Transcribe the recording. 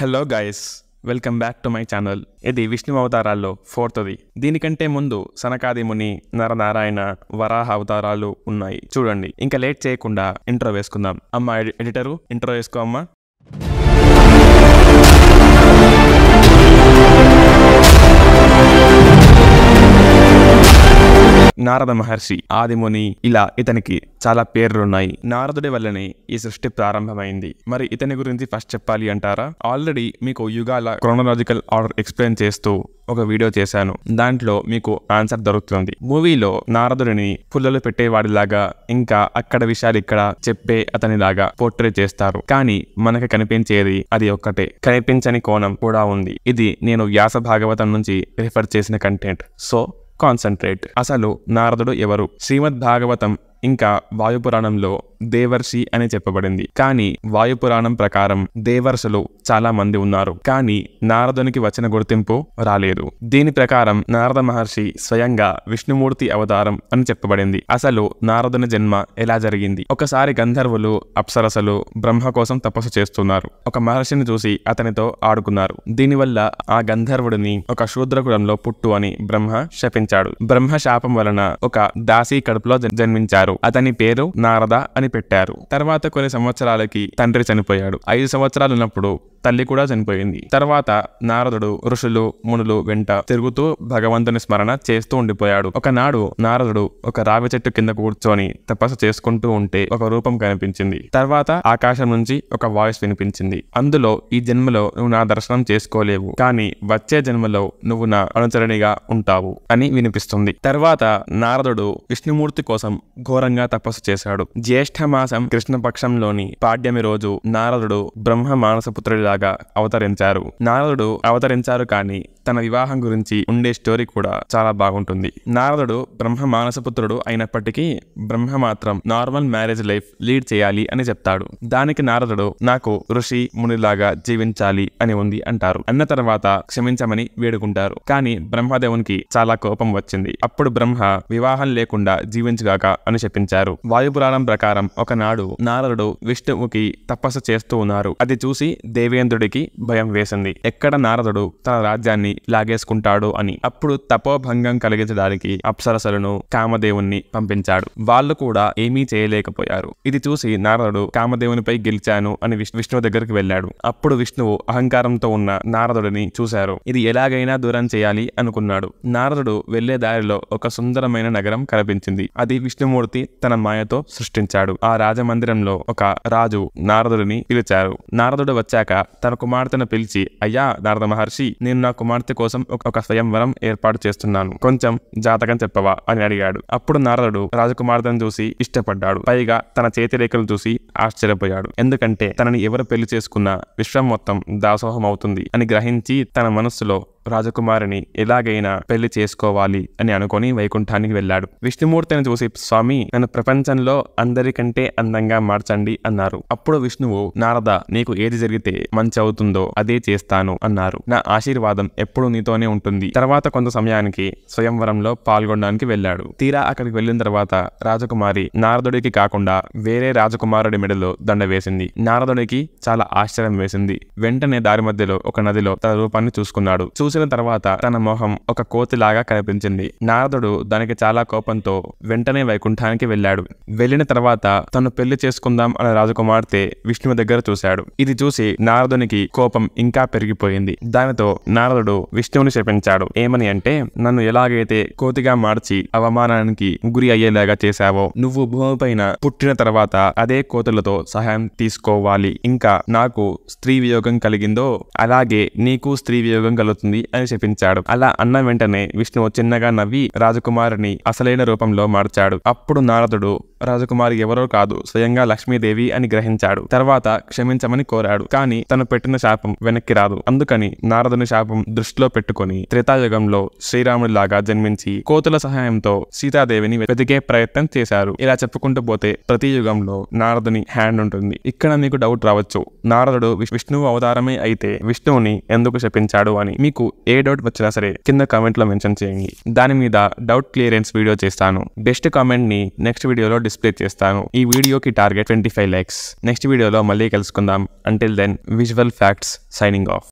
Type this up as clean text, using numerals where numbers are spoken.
Hello guys, welcome back to my channel. ఇది Vishnu అవతారాల్లో 4th. దీనికంటే ముందు సనకాది ముని, నరనారాయణ, వరాహ అవతారాలు ఉన్నాయి. చూడండి. ఇంకా లేట్ చేయకుండా ఇంట్రో వేసుకుందాం. అమ్మ ఎడిటరు, ఇంట్రో వేసుకో అమ్మ. నారద మహర్షి, ఆదిముని, ఇలా ఇతనికి చాలా పేర్లున్నాయి. నారదుడి వల్లనే ఈ సృష్టి ప్రారంభమైంది. మరి ఇతని గురించి ఫస్ట్ చెప్పాలి అంటారా? ఆల్రెడీ మీకు యుగాల క్రోనలాజికల్ ఆర్డర్ ఎక్స్ప్లెయిన్ చేస్తూ ఒక వీడియో చేశాను. దాంట్లో మీకు ఆన్సర్ దొరుకుతుంది. మూవీలో నారదుడిని పుల్లలు పెట్టేవాడిలాగా, ఇంకా అక్కడ విషయాలు ఇక్కడ చెప్పే అతనిలాగా పోర్ట్రే చేస్తారు. కానీ మనకి కనిపించేది అది ఒక్కటే. కనిపించని కోణం కూడా ఉంది. ఇది నేను వ్యాస భాగవతం నుంచి రిఫర్ చేసిన కంటెంట్. So concentrate. అసలు నారదుడు ఎవరు? శ్రీమద్ భాగవతం ఇంకా వాయుపురాణంలో దేవర్షి అని చెప్పబడింది. కానీ వాయుపురాణం ప్రకారం దేవర్షులు చాలా మంది ఉన్నారు. కానీ నారదునికి వచ్చిన గుర్తింపు రాలేదు. దీని ప్రకారం నారద మహర్షి స్వయంగా విష్ణుమూర్తి అవతారం అని చెప్పబడింది. అసలు నారదుని జన్మ ఎలా జరిగింది? ఒకసారి గంధర్వులు, అప్సరసలు బ్రహ్మ కోసం తపస్సు చేస్తున్నారు. ఒక మహర్షిని చూసి అతనితో ఆడుకున్నారు. దీనివల్ల ఆ గంధర్వుడిని ఒక శూద్రకులంలో పుట్టు అని బ్రహ్మ శపించాడు. బ్రహ్మ శాపం వలన ఒక దాసీ కడుపులో జన్మించారు. అతని పేరు నారద అని పెట్టారు. తర్వాత కొన్ని సంవత్సరాలకి తండ్రి చనిపోయాడు. 5 సంవత్సరాలు ఉన్నప్పుడు తల్లి కూడా చనిపోయింది. తర్వాత నారదుడు ఋషులు, మునులు వెంట తిరుగుతూ భగవంతుని స్మరణ చేస్తూ ఉండిపోయాడు. ఒకనాడు నారదుడు ఒక రావి చెట్టు కింద కూర్చొని తపస్సు చేసుకుంటూ ఉంటే ఒక రూపం కనిపించింది. తర్వాత ఆకాశం నుంచి ఒక వాయిస్ వినిపించింది. అందులో, ఈ జన్మలో నువ్వు నా దర్శనం చేసుకోలేవు, కానీ వచ్చే జన్మలో నువ్వు నా అనుచరునిగా ఉంటావు అని వినిపిస్తుంది. తర్వాత నారదుడు విష్ణుమూర్తి కోసం ఘోరంగా తపస్సు చేశాడు. జ్యేష్ఠ మాసం కృష్ణపక్షంలోని పాడ్యమి రోజు నారదుడు బ్రహ్మ మానసపుత్రుడిలాగా అవతరించారు. నారదుడు అవతరించారు, కానీ తన వివాహం గురించి ఉండే స్టోరీ కూడా చాలా బాగుంటుంది. నారదుడు బ్రహ్మ మానసపుత్రుడు అయినప్పటికీ బ్రహ్మ మాత్రం నార్మల్ మ్యారేజ్ లైఫ్ లీడ్ చేయాలి అని చెప్తాడు. దానికి నారదుడు, నాకు ఋషి మునిలాగా జీవించాలి అని ఉంది అంటారు. అన్న తర్వాత క్షమించమని వేడుకుంటారు. కానీ బ్రహ్మదేవునికి చాలా కోపం వచ్చింది. అప్పుడు బ్రహ్మ వివాహం లేకుండా జీవించగాక అని చెప్పించారు. వాయుపురాణం ప్రకారం ఒకనాడు నారదుడు విష్ణువుకి తపస్సు చేస్తూ ఉన్నారు. అది చూసి దేవేంద్రుడికి భయం వేసింది. ఎక్కడ నారదుడు తన రాజ్యాన్ని లాగేసుకుంటాడు అని. అప్పుడు తపోభంగం కలిగించడానికి అప్సరసలను, కామదేవుణ్ణి పంపించాడు. వాళ్ళు కూడా ఏమీ చేయలేకపోయారు. ఇది చూసి నారదుడు కామదేవునిపై గెలిచాను అని విష్ణువు దగ్గరికి వెళ్ళాడు. అప్పుడు విష్ణువు అహంకారంతో ఉన్న నారదుడిని చూశారు. ఇది ఎలాగైనా దూరం చేయాలి అనుకున్నాడు. నారదుడు వెళ్లే దారిలో ఒక సుందరమైన నగరం కనిపించింది. అది విష్ణుమూర్తి తన మాయతో సృష్టించాడు. ఆ రాజమందిరంలో ఒక రాజు నారదుడిని పిలిచారు. నారదుడు వచ్చాక తన కుమార్తెను పిలిచి, అయ్యా నారద మహర్షి, నేను నా కుమార్తె కోసం ఒక స్వయంవరం ఏర్పాటు చేస్తున్నాను, కొంచెం జాతకం చెప్పవా అని అడిగాడు. అప్పుడు నారదుడు రాజకుమార్తెను చూసి ఇష్టపడ్డాడు. పైగా తన చేతిరేఖలు చూసి ఆశ్చర్యపోయాడు. ఎందుకంటే తనని ఎవరు పెళ్లి చేసుకున్నా విశ్వం మొత్తం దాసోహం అవుతుంది అని గ్రహించి తన మనస్సులో రాజకుమారిని ఎలాగైనా పెళ్లి చేసుకోవాలి అని అనుకుని వైకుంఠానికి వెళ్ళాడు. విష్ణుమూర్తిని చూసి, స్వామి, నన్ను ప్రపంచంలో అందరికంటే అందంగా మార్చండి అన్నారు. అప్పుడు విష్ణువు, నారద, నీకు ఏది జరిగితే మంచి అవుతుందో అదే చేస్తాను అన్నారు. నా ఆశీర్వాదం ఎప్పుడు నీతోనే ఉంటుంది. తర్వాత కొంత సమయానికి స్వయంవరంలో పాల్గొనడానికి వెళ్ళాడు. తీరా అక్కడికి వెళ్ళిన తర్వాత రాజకుమారి నారదుడికి కాకుండా వేరే రాజకుమారుడి మెడలో దండ వేసింది. నారదుడికి చాలా ఆశ్చర్యం వేసింది. వెంటనే దారి మధ్యలో ఒక నదిలో తన రూపాన్ని చూసుకున్నాడు. చూసిన తర్వాత తన మొహం ఒక కోతిలాగా కనిపించింది. నారదుడు దానికి చాలా కోపంతో వెంటనే వైకుంఠానికి వెళ్ళాడు. వెళ్ళిన తర్వాత తను పెళ్లి చేసుకుందాం అనే రాజకుమార్తె విష్ణువు దగ్గర చూశాడు. ఇది చూసి నారదునికి కోపం ఇంకా పెరిగిపోయింది. దానితో నారదుడు విష్ణువుని శపించాడు. ఏమని అంటే, నన్ను ఎలాగైతే కోతిగా మార్చి అవమానానికి గురి అయ్యేలాగా చేశావో, నువ్వు భూమిపైన పుట్టిన తర్వాత అదే కోతులతో సహాయం తీసుకోవాలి. ఇంకా నాకు స్త్రీ వియోగం కలిగిందో అలాగే నీకు స్త్రీ వియోగం కలుగుతుంది అని చెప్పించాడు. అలా అన్న వెంటనే విష్ణువు చిన్నగా నవ్వి రాజకుమారిని అసలైన రూపంలో మార్చాడు. అప్పుడు నారదుడు రాజకుమారి ఎవరో కాదు, స్వయంగా లక్ష్మీదేవి అని గ్రహించాడు. తర్వాత క్షమించమని కోరాడు. కానీ తను పెట్టిన శాపం వెనక్కి రాదు. అందుకని నారదుని శాపం దృష్టిలో పెట్టుకుని త్రేతాయుగంలో శ్రీరాముడిలాగా జన్మించి కోతుల సహాయంతో సీతాదేవిని వెతికే ప్రయత్నం చేశారు. ఇలా చెప్పుకుంటూ పోతే ప్రతి యుగంలో నారదుని హ్యాండ్ ఉంటుంది. ఇక్కడ మీకు డౌట్ రావచ్చు, నారదుడు విష్ణువు అవతారమే అయితే విష్ణువుని ఎందుకు శపించాడు అని. మీకు ఏ డౌట్ వచ్చినా సరే కింద కామెంట్ లో మెన్షన్ చేయండి. దాని మీద డౌట్ క్లియరెన్స్ వీడియో చేస్తాను. బెస్ట్ కామెంట్ ని నెక్స్ట్ వీడియోలో డిస్ప్లే చేస్తాను. ఈ వీడియోకి టార్గెట్ 25 లైక్స్. నెక్స్ట్ వీడియోలో మళ్ళీ కలుసుకుందాం. Until then visual facts signing of.